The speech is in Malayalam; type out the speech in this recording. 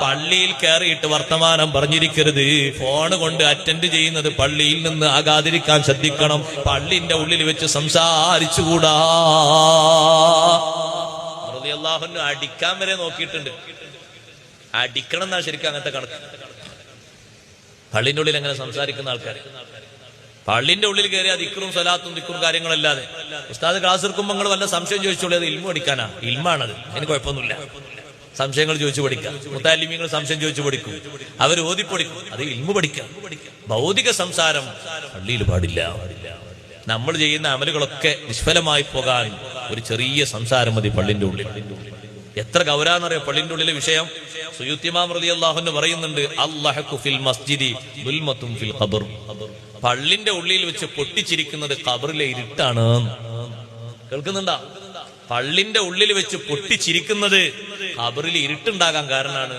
പള്ളിയിൽ കയറിയിട്ട് വർത്തമാനം പറഞ്ഞിരിക്കരുത്. ഫോണ് കൊണ്ട് അറ്റൻഡ് ചെയ്യുന്നത് പള്ളിയിൽ നിന്ന് ആകാതിരിക്കാൻ ശ്രദ്ധിക്കണം. പള്ളിന്റെ ഉള്ളിൽ വെച്ച് സംസാരിച്ചുകൂടാ. റളിയല്ലാഹു അൻഹു അടിക്കാൻ വരെ നോക്കിയിട്ടുണ്ട്. അടിക്കണം എന്നാ ശരിക്കും അങ്ങനത്തെ കണക്ക്. പള്ളിന്റെ ഉള്ളിൽ എങ്ങനെ സംസാരിക്കുന്ന ആൾക്കാർ പള്ളിന്റെ ഉള്ളിൽ കയറി ദിക്റും സ്വലാത്തും ദിക്റും കാര്യങ്ങളല്ലാതെ. ഉസ്താദ് ക്ലാസ് എടുക്കുമ്പോൾ നിങ്ങൾ വല്ല സംശയം ചോദിച്ചോളൂ. അത് ഇൽമു പഠിക്കാനാ, ഇൽമാണത്, എനിക്ക് കുഴപ്പമൊന്നുമില്ല. സംശയങ്ങൾ ചോദിച്ചു പഠിക്കാം. മുത്താലിമീങ്ങൾ സംശയം ചോദിച്ചു പഠിക്കും, അവർ ഓതിപ്പൊടിക്കും. അത് ഇൽമു പഠിക്കാം. ഭൗതിക സംസാരം പള്ളിയിൽ പാടില്ല. നമ്മൾ ചെയ്യുന്ന അമലുകളൊക്കെ നിഷ്ഫലമായി പോകാൻ ഒരു ചെറിയ സംസാരം മതി പള്ളിന്റെ ഉള്ളിൽ. എത്ര ഗൗരവമെന്നറിയോ പള്ളിന്റെ ഉള്ളിലെ വിഷയം. സുയൂത്തി ഇമാം റളിയല്ലാഹു അൻഹു പറയുന്നുണ്ട്, അൽലഹഖു ഫിൽ മസ്ജിദി ദുൽമത്തുൻ ഫിൽ ഖബർ. പള്ളിന്റെ ഉള്ളിൽ വെച്ച് പൊട്ടിച്ചിരിക്കുന്നത് ഖബറിലെ ഇരുട്ടാണ്. കേൾക്കുന്നുണ്ടോ? പള്ളിന്റെ ഉള്ളിൽ വെച്ച് പൊട്ടിച്ചിരിക്കുന്നത് ഖബറിൽ ഇരുട്ടുണ്ടാകാൻ കാരണമാണ്.